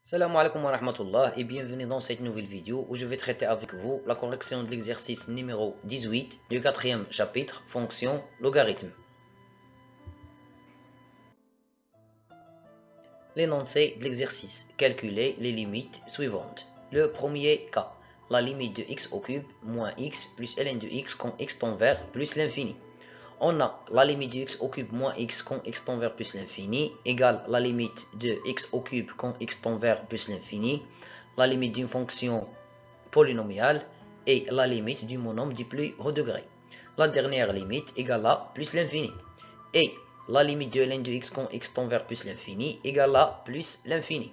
Salam alaikum wa rahmatullah et bienvenue dans cette nouvelle vidéo où je vais traiter avec vous la correction de l'exercice numéro 18 du quatrième chapitre, fonction logarithme. L'énoncé de l'exercice, calculer les limites suivantes. Le premier cas, la limite de x au cube moins x plus ln de x quand x tend vers plus l'infini. On a la limite de x au cube moins x quand x tend vers plus l'infini égale la limite de x au cube quand x tend vers plus l'infini, la limite d'une fonction polynomiale et la limite du monôme du plus haut degré. La dernière limite égale à plus l'infini. Et la limite de ln de x quand x tend vers plus l'infini égale à plus l'infini.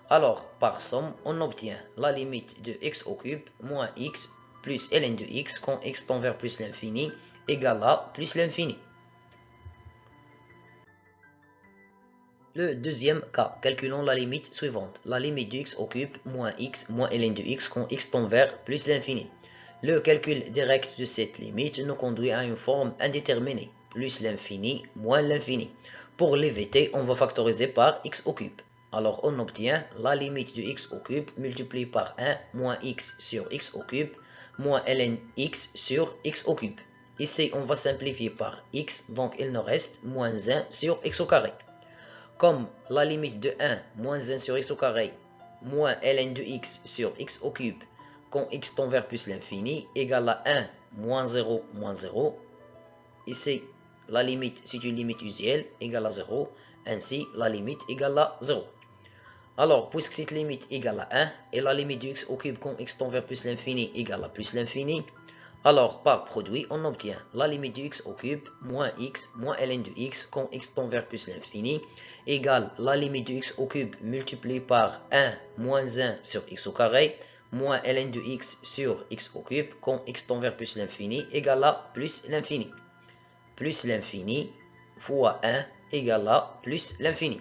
Alors, par somme, on obtient la limite de x au cube moins x plus ln de x quand x tend vers plus l'infini égale à plus l'infini. Le deuxième cas, calculons la limite suivante. La limite de x au cube moins ln de x quand x tend vers plus l'infini. Le calcul direct de cette limite nous conduit à une forme indéterminée, plus l'infini moins l'infini. Pour l'éviter, on va factoriser par x au cube. Alors on obtient la limite de x au cube multiplié par 1 moins x sur x au cube moins ln x sur x au cube. Ici, on va simplifier par x, donc il nous reste moins 1 sur x au carré. Comme la limite de 1 moins 1 sur x au carré moins ln de x sur x au cube quand x tend vers plus l'infini égale à 1 moins 0 moins 0. Ici, la limite, c'est une limite usuelle égale à 0. Ainsi, la limite égale à 0. Alors, puisque cette limite égale à 1 et la limite de x au cube quand x tend vers plus l'infini égale à plus l'infini, alors par produit, on obtient la limite de x au cube moins ln de x quand x tend vers plus l'infini égale la limite de x au cube multiplié par 1 moins 1 sur x au carré moins ln de x sur x au cube quand x tend vers plus l'infini égale à plus l'infini. Plus l'infini fois 1 égale à plus l'infini.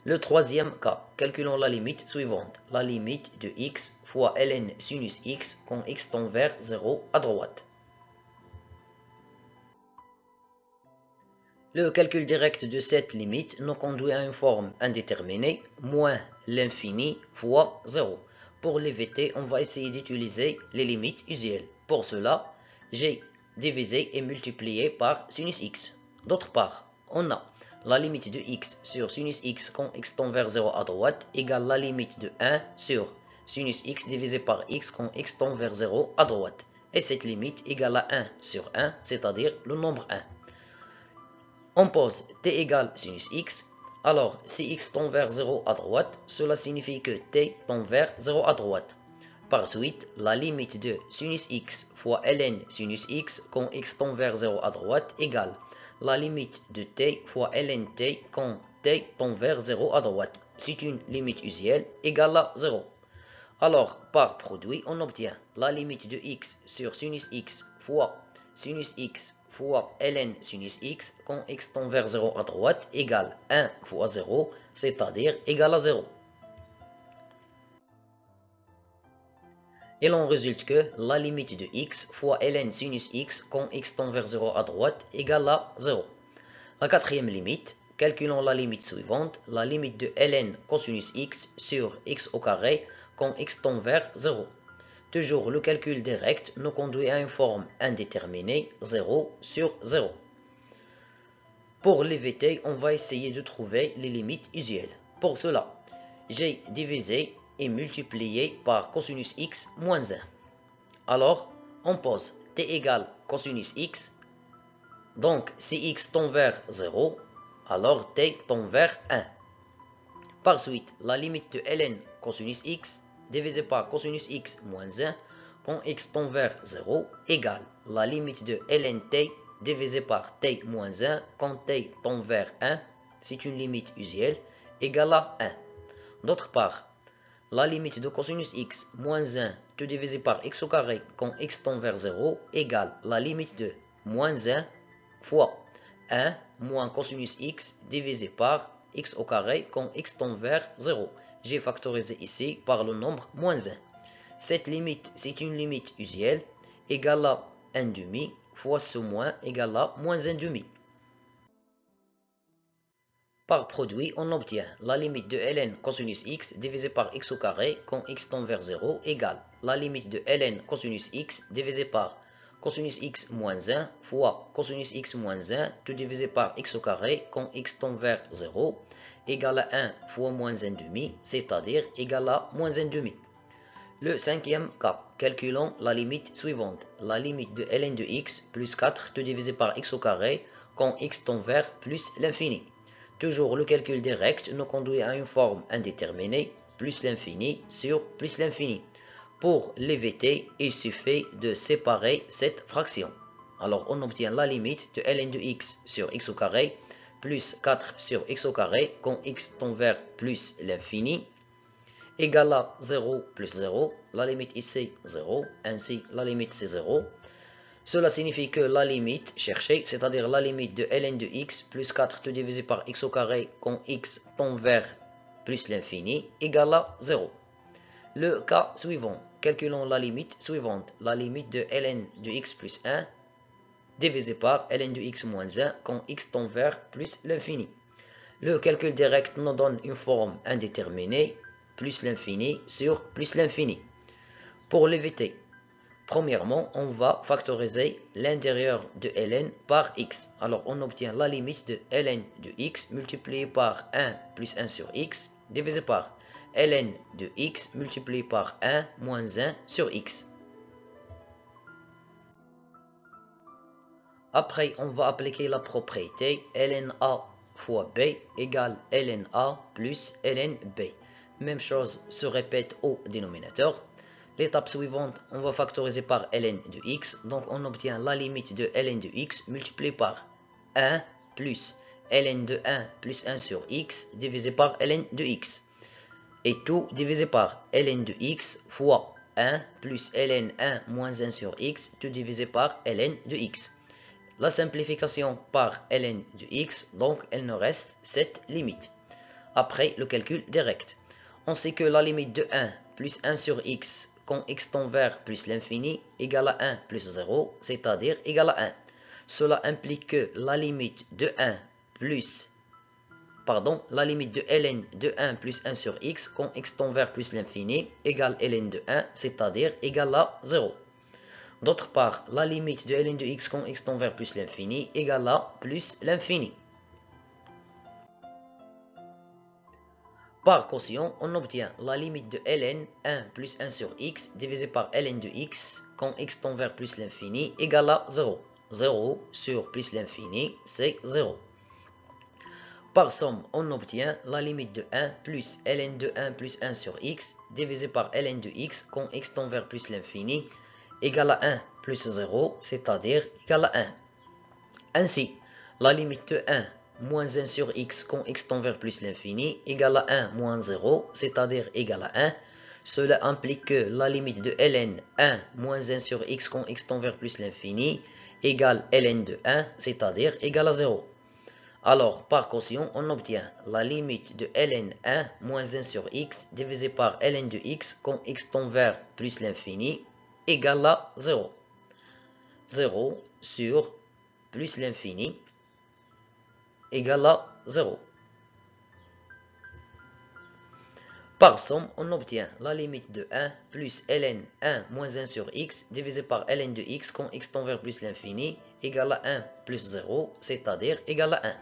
Le troisième cas, calculons la limite suivante. La limite de x fois ln sinus x quand x tend vers 0 à droite. Le calcul direct de cette limite nous conduit à une forme indéterminée, moins l'infini fois 0. Pour l'éviter, on va essayer d'utiliser les limites usuelles. Pour cela, j'ai divisé et multiplié par sinus x. D'autre part, on a la limite de x sur sinus x quand x tend vers 0 à droite égale la limite de 1 sur sinus x divisé par x quand x tend vers 0 à droite. Et cette limite égale à 1 sur 1, c'est-à-dire le nombre 1. On pose t égale sinus x. Alors, si x tend vers 0 à droite, cela signifie que t tend vers 0 à droite. Par suite, la limite de sinus x fois ln sinus x quand x tend vers 0 à droite égale la limite de t fois ln t quand t tend vers 0 à droite. C'est une limite usuelle égale à 0. Alors, par produit, on obtient la limite de x sur sinus x fois sinus x fois ln sinus x quand x tend vers 0 à droite égale 1 fois 0, c'est-à-dire égal à 0. Il en résulte que la limite de x fois ln sinus x quand x tend vers 0 à droite égale à 0. La quatrième limite, calculons la limite suivante, la limite de ln cosinus x sur x au carré quand x tend vers 0. Toujours le calcul direct nous conduit à une forme indéterminée, 0 sur 0. Pour l'éviter, on va essayer de trouver les limites usuelles. Pour cela, j'ai divisé et multiplié par cosinus x moins 1. Alors, on pose t égale cosinus x. Donc, si x tend vers 0, alors t tend vers 1. Par suite, la limite de ln cosinus x divisé par cosinus x moins 1 quand x tend vers 0 égale la limite de ln t divisé par t moins 1 quand t tend vers 1, c'est une limite usuelle, égale à 1. D'autre part, la limite de cosinus x moins 1 tout divisé par x au carré quand x tend vers 0 égale la limite de moins 1 fois 1 moins cosinus x divisé par x au carré quand x tend vers 0. J'ai factorisé ici par le nombre moins 1. Cette limite, c'est une limite usuelle, égale à 1 demi fois ce moins égale à moins 1 demi. Par produit, on obtient la limite de ln cosinus x divisé par x au carré quand x tend vers 0 égale la limite de ln cosinus x divisé par cosinus x moins 1 fois cosinus x moins 1 tout divisé par x au carré quand x tend vers 0 égale à 1 fois moins 1 demi, c'est-à-dire égale à moins 1 demi. Le cinquième cas, calculons la limite suivante. La limite de ln de x plus 4 tout divisé par x au carré quand x tend vers plus l'infini. Toujours le calcul direct nous conduit à une forme indéterminée, plus l'infini sur plus l'infini. Pour l'éviter, il suffit de séparer cette fraction. Alors on obtient la limite de ln de x sur x au carré plus 4 sur x au carré quand x tend vers plus l'infini égale à 0 plus 0, la limite ici 0, ainsi la limite c'est 0. Cela signifie que la limite cherchée, c'est-à-dire la limite de ln de x plus 4 tout divisé par x au carré quand x tend vers plus l'infini, égale à 0. Le cas suivant, calculons la limite suivante, la limite de ln de x plus 1 divisé par ln de x moins 1 quand x tend vers plus l'infini. Le calcul direct nous donne une forme indéterminée, plus l'infini sur plus l'infini. Pour l'éviter, premièrement, on va factoriser l'intérieur de ln par x. Alors, on obtient la limite de ln de x multiplié par 1 plus 1 sur x divisé par ln de x multiplié par 1 moins 1 sur x. Après, on va appliquer la propriété ln a fois b égale ln a plus ln b. Même chose se répète au dénominateur. L'étape suivante, on va factoriser par ln de x, donc on obtient la limite de ln de x multiplié par 1 plus ln de 1 plus 1 sur x divisé par ln de x. Et tout divisé par ln de x fois 1 plus ln 1 moins 1 sur x, tout divisé par ln de x. La simplification par ln de x, donc il nous reste cette limite. Après le calcul direct, on sait que la limite de 1 plus 1 sur x quand x tend vers plus l'infini égale à 1 plus 0, c'est-à-dire égale à 1. Cela implique que la limite de 1 plus, la limite de ln de 1 plus 1 sur x quand x tend vers plus l'infini égale ln de 1, c'est-à-dire égale à 0. D'autre part, la limite de ln de x quand x tend vers plus l'infini égale à plus l'infini. Par quotient, on obtient la limite de ln 1 plus 1 sur x divisé par ln de x quand x tend vers plus l'infini égale à 0. 0 sur plus l'infini, c'est 0. Par somme, on obtient la limite de 1 plus ln de 1 plus 1 sur x divisé par ln de x quand x tend vers plus l'infini égale à 1 plus 0, c'est-à-dire égale à 1. Ainsi, la limite de 1 moins 1 sur x quand x tend vers plus l'infini égale à 1 moins 0, c'est-à-dire égale à 1. Cela implique que la limite de ln 1 moins 1 sur x quand x tend vers plus l'infini égale ln de 1, c'est-à-dire égale à 0. Alors, par quotient, on obtient la limite de ln 1 moins 1 sur x divisé par ln de x quand x tend vers plus l'infini égale à 0. 0 sur plus l'infini égale à 0. Par somme, on obtient la limite de 1 plus ln 1 moins 1 sur x divisé par ln de x quand x tend vers plus l'infini égale à 1 plus 0, c'est-à-dire égale à 1.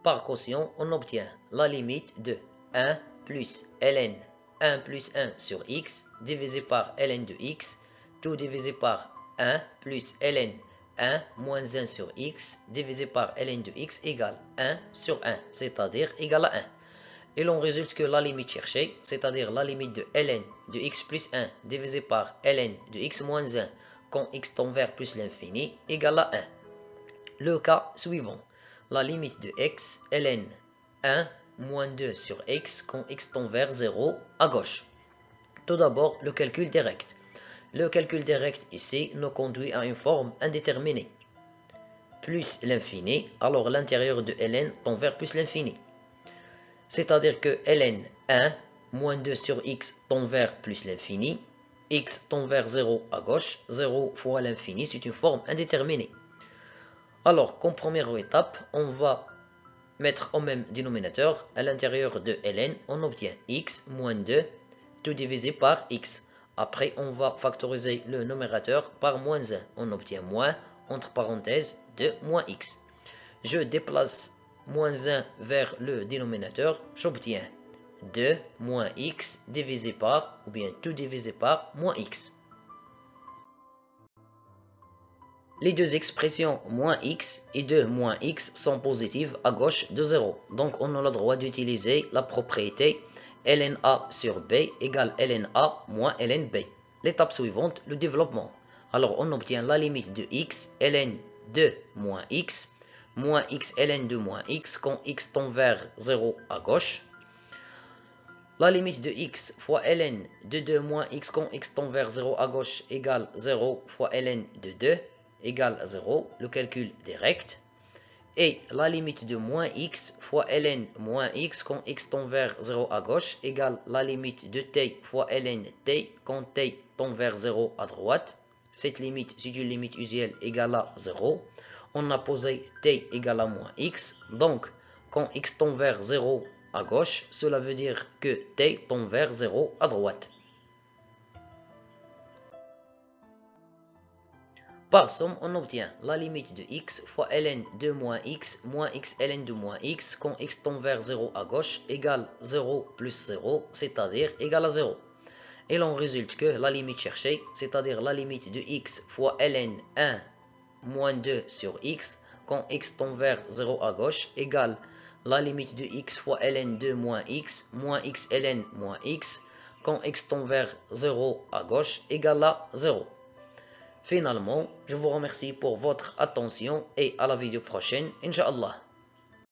Par quotient, on obtient la limite de 1 plus ln 1 plus 1 sur x divisé par ln de x, tout divisé par 1 plus ln 1 moins 1 sur x divisé par ln de x égale 1 sur 1, c'est-à-dire égale à 1. Et l'on résulte que la limite cherchée, c'est-à-dire la limite de ln de x plus 1 divisé par ln de x moins 1 quand x tend vers plus l'infini égale à 1. Le cas suivant, la limite de x ln 1 moins 2 sur x quand x tend vers 0 à gauche. Tout d'abord, le calcul direct. Le calcul direct ici nous conduit à une forme indéterminée. Plus l'infini, alors l'intérieur de ln tend vers plus l'infini. C'est-à-dire que ln 1 moins 2 sur x tend vers plus l'infini, x tend vers 0 à gauche, 0 fois l'infini, c'est une forme indéterminée. Alors, comme première étape, on va mettre au même dénominateur, à l'intérieur de ln, on obtient x moins 2, tout divisé par x. Après, on va factoriser le numérateur par moins 1. On obtient moins, entre parenthèses, 2 moins x. Je déplace moins 1 vers le dénominateur, j'obtiens 2 moins x divisé par, ou bien tout divisé par, moins x. Les deux expressions moins x et 2 moins x sont positives à gauche de 0. Donc on a le droit d'utiliser la propriété ln(a) sur b égale ln(a) moins ln(b). L'étape suivante, le développement. Alors on obtient la limite de x, ln2 moins x ln2 moins x quand x tend vers 0 à gauche. La limite de x fois ln de 2 moins x quand x tend vers 0 à gauche égale 0 fois ln de 2 égale 0, le calcul direct. Et la limite de moins x fois ln moins x quand x tend vers 0 à gauche égale la limite de t fois ln t quand t tend vers 0 à droite. Cette limite, c'est une limite usuelle égale à 0. On a posé t égale à moins x. Donc, quand x tend vers 0 à gauche, cela veut dire que t tend vers 0 à droite. Par somme, on obtient la limite de x fois ln de moins x ln de moins x quand x tend vers 0 à gauche égale 0 plus 0, c'est-à-dire égal à 0. Et l'on résulte que la limite cherchée, c'est-à-dire la limite de x fois ln 1 moins 2 sur x quand x tend vers 0 à gauche égale la limite de x fois ln 2 moins x ln moins x quand x tend vers 0 à gauche égale à 0. Finalement, je vous remercie pour votre attention et à la vidéo prochaine, Inch'Allah.